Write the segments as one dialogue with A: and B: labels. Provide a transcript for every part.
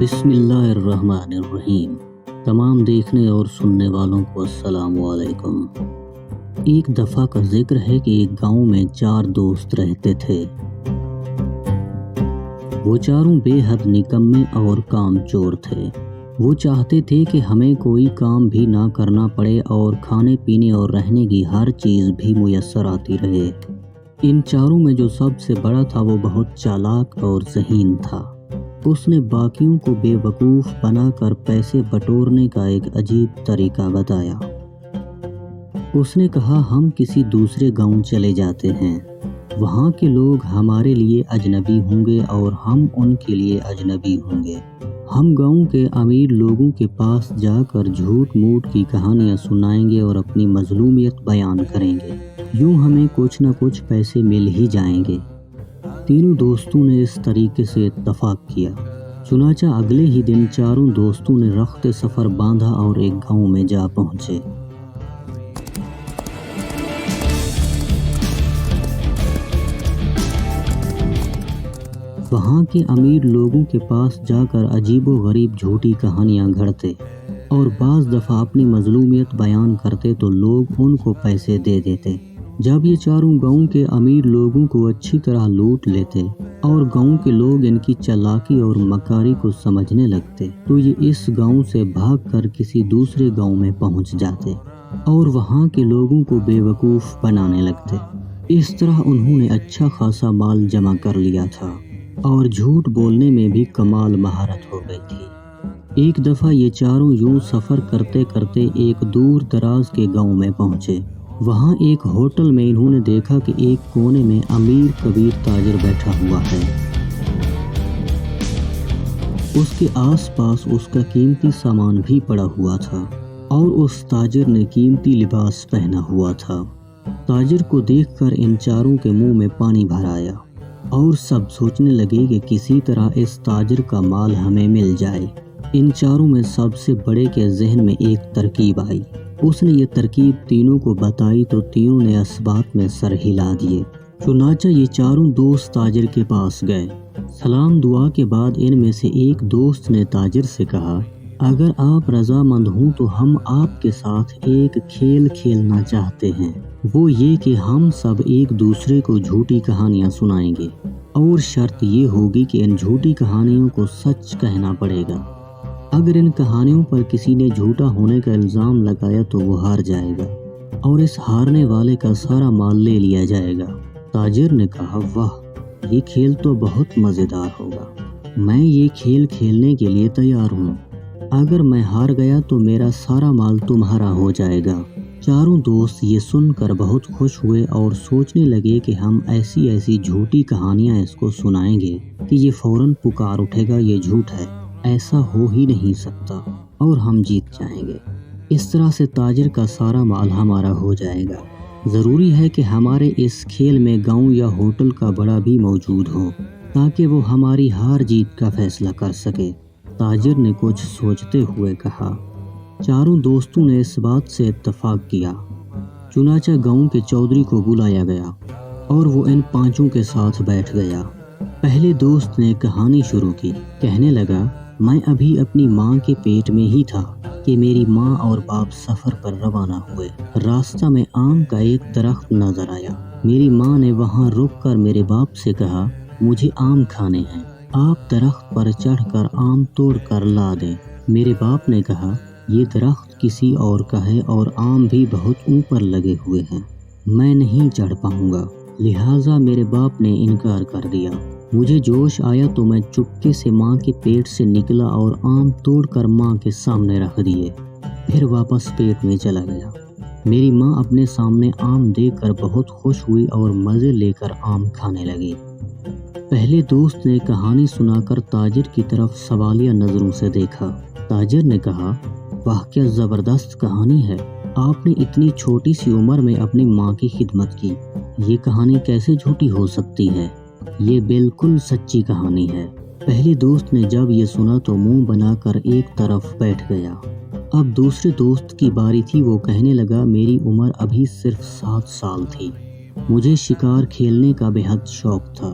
A: بسم اللہ الرحمن الرحیم۔ تمام دیکھنے اور سننے والوں کو السلام علیکم۔ ایک دفعہ کا ذکر ہے کہ ایک گاؤں میں 4 دوست رہتے تھے۔ وہ چاروں بے حد نکمے اور کام چور تھے۔ وہ چاہتے تھے کہ ہمیں کوئی کام بھی نہ کرنا پڑے اور کھانے پینے اور رہنے کی ہر چیز بھی میسر آتی رہے۔ ان چاروں میں جو سب سے بڑا تھا وہ بہت چالاک اور ذہین تھا۔ اس نے باقیوں کو بے وقوف بنا کر پیسے بٹورنے کا ایک عجیب طریقہ بتایا۔ اس نے کہا، ہم کسی دوسرے گاؤں چلے جاتے ہیں، وہاں کے لوگ ہمارے لیے اجنبی ہوں گے اور ہم ان کے لیے اجنبی ہوں گے۔ ہم گاؤں کے امیر لوگوں کے پاس جا کر جھوٹ موٹ کی کہانیاں سنائیں گے اور اپنی مظلومیت بیان کریں گے۔ یوں ہمیں کچھ نہ کچھ پیسے مل ہی جائیں گے۔ تینوں دوستوں نے اس طریقے سے اتفاق کیا۔ چنانچہ اگلے ہی دن چاروں دوستوں نے رخت سفر باندھا اور ایک گاؤں میں جا پہنچے۔ وہاں کے امیر لوگوں کے پاس جا کر عجیب و غریب جھوٹی کہانیاں گھڑتے اور بعض دفعہ اپنی مظلومیت بیان کرتے تو لوگ ان کو پیسے دے دیتے۔ جب یہ چاروں گاؤں کے امیر لوگوں کو اچھی طرح لوٹ لیتے اور گاؤں کے لوگ ان کی چالاکی اور مکاری کو سمجھنے لگتے تو یہ اس گاؤں سے بھاگ کر کسی دوسرے گاؤں میں پہنچ جاتے اور وہاں کے لوگوں کو بے وقوف بنانے لگتے۔ اس طرح انہوں نے اچھا خاصا مال جمع کر لیا تھا اور جھوٹ بولنے میں بھی کمال مہارت ہو گئی تھی۔ ایک دفعہ یہ چاروں یوں سفر کرتے کرتے ایک دور دراز کے گاؤں میں پہنچے۔ وہاں ایک ہوٹل میں انہوں نے دیکھا کہ ایک کونے میں امیر کبیر تاجر بیٹھا ہوا ہے۔ اس کے آس پاس اس کا قیمتی سامان بھی پڑا ہوا تھا اور اس تاجر نے قیمتی لباس پہنا ہوا تھا۔ تاجر کو دیکھ کر ان چاروں کے منہ میں پانی بھر آیا اور سب سوچنے لگے کہ کسی طرح اس تاجر کا مال ہمیں مل جائے۔ ان چاروں میں سب سے بڑے کے ذہن میں ایک ترکیب آئی۔ اس نے یہ ترکیب تینوں کو بتائی تو تینوں نے اس بات میں سر ہلا دیے۔ چنانچہ یہ چاروں دوست تاجر کے پاس گئے۔ سلام دعا کے بعد ان میں سے ایک دوست نے تاجر سے کہا، اگر آپ رضامند ہوں تو ہم آپ کے ساتھ ایک کھیل کھیلنا چاہتے ہیں۔ وہ یہ کہ ہم سب ایک دوسرے کو جھوٹی کہانیاں سنائیں گے اور شرط یہ ہوگی کہ ان جھوٹی کہانیوں کو سچ کہنا پڑے گا۔ اگر ان کہانیوں پر کسی نے جھوٹا ہونے کا الزام لگایا تو وہ ہار جائے گا اور اس ہارنے والے کا سارا مال لے لیا جائے گا۔ تاجر نے کہا، واہ، یہ کھیل تو بہت مزیدار ہوگا۔ میں یہ کھیل کھیلنے کے لیے تیار ہوں۔ اگر میں ہار گیا تو میرا سارا مال تمہارا ہو جائے گا۔ چاروں دوست یہ سن کر بہت خوش ہوئے اور سوچنے لگے کہ ہم ایسی ایسی جھوٹی کہانیاں اس کو سنائیں گے کہ یہ فوراً پکار اٹھے گا، یہ جھوٹ ہے، ایسا ہو ہی نہیں سکتا، اور ہم جیت جائیں گے۔ اس طرح سے تاجر کا سارا مال ہمارا ہو جائے گا۔ ضروری ہے کہ ہمارے اس کھیل میں گاؤں یا ہوٹل کا بڑا بھی موجود ہو تاکہ وہ ہماری ہار جیت کا فیصلہ کر سکے۔ تاجر نے کچھ سوچتے ہوئے کہا۔ چاروں دوستوں نے اس بات سے اتفاق کیا۔ چنانچہ گاؤں کے چودھری کو بلایا گیا اور وہ ان پانچوں کے ساتھ بیٹھ گیا۔ پہلے دوست نے کہانی شروع کی۔ کہنے لگا، میں ابھی اپنی ماں کے پیٹ میں ہی تھا کہ میری ماں اور باپ سفر پر روانہ ہوئے۔ راستہ میں آم کا ایک درخت نظر آیا۔ میری ماں نے وہاں رک کر میرے باپ سے کہا، مجھے آم کھانے ہیں، آپ درخت پر چڑھ کر آم توڑ کر لا دیں۔ میرے باپ نے کہا، یہ درخت کسی اور کا ہے اور آم بھی بہت اوپر لگے ہوئے ہیں، میں نہیں چڑھ پاؤں گا۔ لہٰذا میرے باپ نے انکار کر دیا۔ مجھے جوش آیا تو میں چپکے سے ماں کے پیٹ سے نکلا اور آم توڑ کر ماں کے سامنے رکھ دیے، پھر واپس پیٹ میں چلا گیا۔ میری ماں اپنے سامنے آم دیکھ کر بہت خوش ہوئی اور مزے لے کر آم کھانے لگی۔ پہلے دوست نے کہانی سنا کر تاجر کی طرف سوالیہ نظروں سے دیکھا۔ تاجر نے کہا، واہ، کیا زبردست کہانی ہے، آپ نے اتنی چھوٹی سی عمر میں اپنی ماں کی خدمت کی، یہ کہانی کیسے جھوٹی ہو سکتی ہے؟ یہ بالکل سچی کہانی ہے۔ پہلے دوست نے جب یہ سنا تو منہ بنا کر ایک طرف بیٹھ گیا۔ اب دوسرے دوست کی باری تھی۔ وہ کہنے لگا، میری عمر ابھی صرف 7 سال تھی، مجھے شکار کھیلنے کا بے حد شوق تھا۔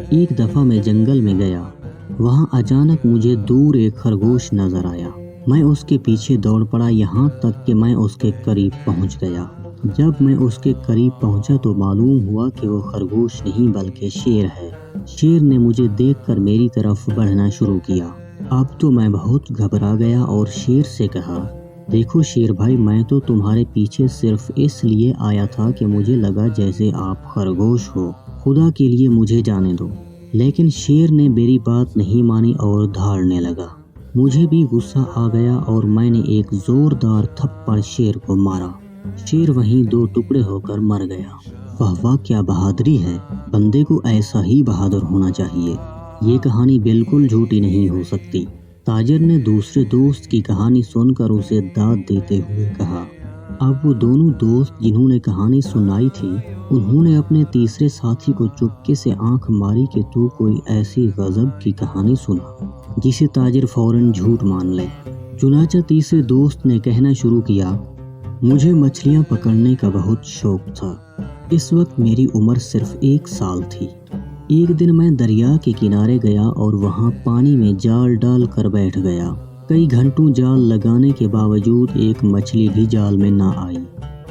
A: ایک دفعہ میں جنگل میں گیا वहाँ अचानक मुझे दूर एक खरगोश नजर आया। मैं उसके पीछे दौड़ पड़ा, यहाँ तक कि मैं उसके करीब पहुँच गया। जब मैं उसके करीब पहुँचा तो मालूम हुआ कि वो खरगोश नहीं बल्कि शेर है। शेर ने मुझे देखकर मेरी तरफ बढ़ना शुरू किया। अब तो मैं बहुत घबरा गया और शेर से कहा, देखो शेर भाई, मैं तो तुम्हारे पीछे सिर्फ इसलिए आया था कि मुझे लगा जैसे आप खरगोश हो। खुदा के लिए मुझे जाने दो। लेकिन शेर ने मेरी बात नहीं मानी और दहाड़ने लगा। मुझे भी गुस्सा आ गया और मैंने एक जोरदार थप्पड़ शेर को मारा। शेर वहीं दो टुकड़े होकर मर गया। वाह वाह, क्या बहादुरी है! बंदे को ऐसा ही बहादुर होना चाहिए। ये कहानी बिल्कुल झूठी नहीं हो सकती। ताजिर ने दूसरे दोस्त की कहानी सुनकर उसे दाद देते हुए कहा। अब वो दोनों दोस्त जिन्होंने कहानी सुनाई थी, उन्होंने अपने तीसरे साथी को चुपके से आंख मारी कि तू कोई ऐसी गजब की कहानी सुना जिसे ताजिर फौरन झूठ मान ले। चुनाचा तीसरे दोस्त ने कहना शुरू किया, मुझे मछलियाँ पकड़ने का बहुत शौक था। इस वक्त मेरी उम्र सिर्फ 1 साल थी। एक दिन मैं दरिया के किनारे गया और वहाँ पानी में जाल डाल कर बैठ गया। कई घंटों जाल लगाने के बावजूद एक मछली भी जाल में ना आई।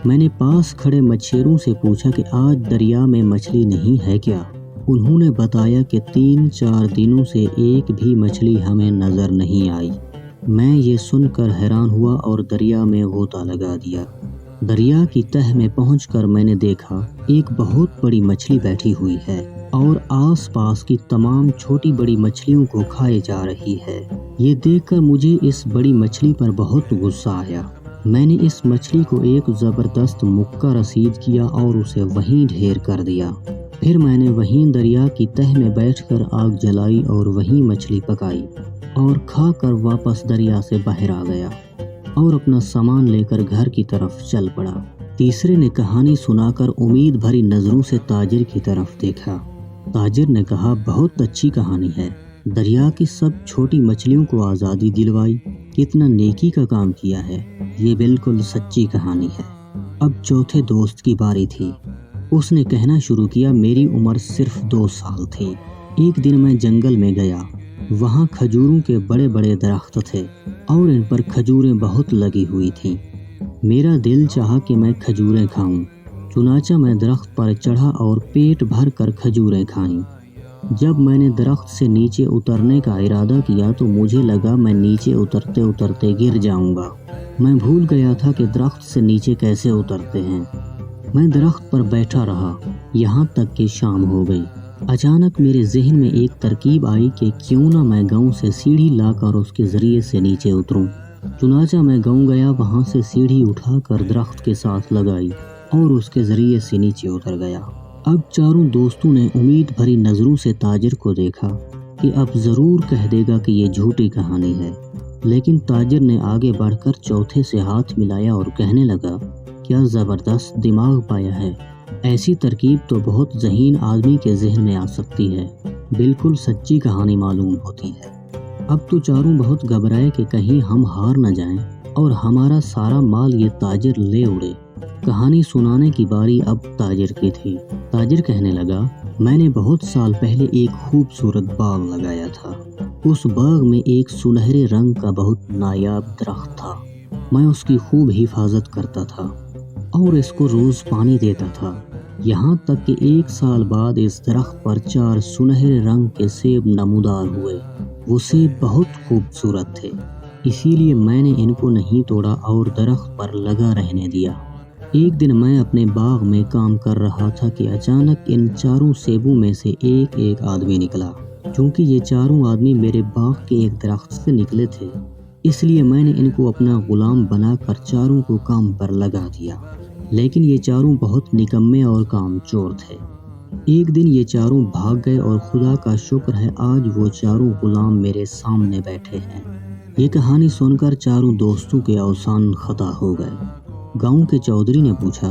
A: मैंने पास खड़े मछेरों से पूछा कि आज दरिया में मछली नहीं है क्या? उन्होंने बताया कि 3-4 दिनों से एक भी मछली हमें नजर नहीं आई। मैं ये सुनकर हैरान हुआ और दरिया में गोता लगा दिया। दरिया की तह में पहुंचकर मैंने देखा एक बहुत बड़ी मछली बैठी हुई है और आसपास की तमाम छोटी बड़ी मछलियों को खाए जा रही है। ये देखकर मुझे इस बड़ी मछली पर बहुत गुस्सा आया। मैंने इस मछली को एक ज़बरदस्त मुक्का रसीद किया और उसे वहीं ढेर कर दिया। फिर मैंने वहीं दरिया की तह में बैठकर आग जलाई और वहीं मछली पकाई और खाकर वापस दरिया से बाहर आ गया और अपना सामान लेकर घर की तरफ चल पड़ा। तीसरे ने कहानी सुनाकर उम्मीद भरी नजरों से ताजिर की तरफ देखा। ताजिर ने कहा, बहुत अच्छी कहानी है। दरिया की सब छोटी मछलियों को आज़ादी दिलवाई, कितना नेकी का काम किया है। ये बिल्कुल सच्ची कहानी है। अब चौथे दोस्त की बारी थी। उसने कहना शुरू किया, मेरी उम्र सिर्फ 2 साल थी। एक दिन मैं जंगल में गया। वहाँ खजूरों के बड़े बड़े दरख्त थे और इन पर खजूरें बहुत लगी हुई थीं। मेरा दिल चाहा कि मैं खजूरें खाऊं। चुनाचा मैं दरख्त पर चढ़ा और पेट भर कर खजूरें खाईं। जब मैंने दरख्त से नीचे उतरने का इरादा किया तो मुझे लगा मैं नीचे उतरते उतरते गिर जाऊंगा। मैं भूल गया था कि दरख्त से नीचे कैसे उतरते हैं। मैं दरख्त पर बैठा रहा यहाँ तक कि शाम हो गई। अचानक मेरे जहन में एक तरकीब आई कि क्यों ना मैं गांव से सीढ़ी लाकर उसके जरिए से नीचे उतरूं। चुनाचा मैं गांव गया, वहां से सीढ़ी उठाकर दरख्त के साथ लगाई और उसके जरिए से नीचे उतर गया। अब चारों दोस्तों ने उम्मीद भरी नजरों से ताजिर को देखा कि अब जरूर कह देगा कि ये झूठी कहानी है। लेकिन ताजिर ने आगे बढ़कर चौथे से हाथ मिलाया और कहने लगा, क्या जबरदस्त दिमाग पाया है। ऐसी तरकीब तो बहुत ज़हीन आदमी के जहन में आ सकती है। बिल्कुल सच्ची कहानी मालूम होती है। अब तो चारों बहुत घबराए कि कहीं हम हार न जाएं और हमारा सारा माल ये ताजिर ले उड़े। कहानी सुनाने की बारी अब ताजिर की थी। ताजिर कहने लगा, मैंने बहुत साल पहले एक खूबसूरत बाग लगाया था। उस बाग में एक सुनहरे रंग का बहुत नायाब दरख्त था। मैं उसकी खूब हिफाजत करता था और इसको रोज पानी देता था। यहाँ तक कि 1 साल बाद इस दरख्त पर 4 सुनहरे रंग के सेब नमूदार हुए। वो सेब बहुत खूबसूरत थे, इसीलिए मैंने इनको नहीं तोड़ा और दरख्त पर लगा रहने दिया। एक दिन मैं अपने बाग में काम कर रहा था कि अचानक इन 4 सेबों में से एक आदमी निकला। क्योंकि ये 4 आदमी मेरे बाग के एक दरख्त से निकले थे, इसलिए मैंने इनको अपना गुलाम बनाकर 4 को काम पर लगा दिया। लेकिन ये 4 बहुत निकम्मे और कामचोर थे। एक दिन ये 4 भाग गए और खुदा का शुक्र है आज वो 4 गुलाम मेरे सामने बैठे हैं। ये कहानी सुनकर 4 दोस्तों के अवसान खता हो गए। गांव के चौधरी ने पूछा,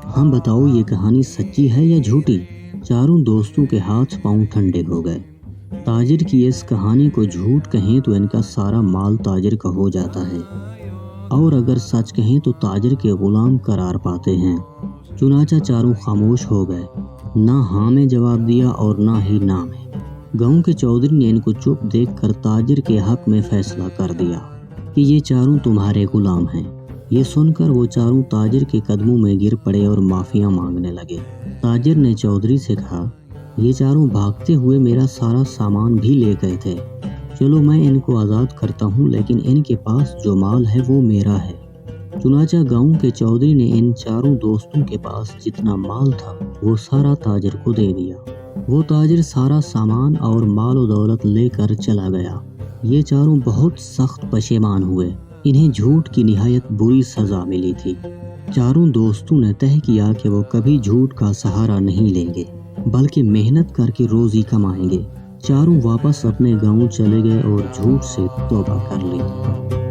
A: हम बताओ ये कहानी सच्ची है या झूठी। 4 दोस्तों के हाथ पांव ठंडे हो गए। ताजिर की इस कहानी को झूठ कहें तो इनका सारा माल ताजिर का हो जाता है और अगर सच कहें तो ताजिर के गुलाम करार पाते हैं। चुनाचा 4 खामोश हो गए, ना हाँ में जवाब दिया और ना ही ना में। गांव के चौधरी ने इनको चुप देखकर ताजिर के हक में फैसला कर दिया कि ये चारों तुम्हारे गुलाम हैं। ये सुनकर वो चारों ताजिर के कदमों में गिर पड़े और माफिया मांगने लगे। ताजिर ने चौधरी से कहा, ये चारों भागते हुए मेरा सारा सामान भी ले गए थे। चलो मैं इनको आज़ाद करता हूँ, लेकिन इनके पास जो माल है वो मेरा है। चुनाचा गांव के चौधरी ने इन चारों दोस्तों के पास जितना माल था वो सारा ताजिर को दे दिया। वो ताजिर सारा सामान और माल और दौलत लेकर चला गया। ये चारों बहुत सख्त पशेमान हुए। इन्हें झूठ की निहायत बुरी सजा मिली थी। चारों दोस्तों ने तय किया कि वो कभी झूठ का सहारा नहीं लेंगे, बल्कि मेहनत करके रोजी कमाएंगे। चारों वापस अपने गांव चले गए और झूठ से तौबा कर ली।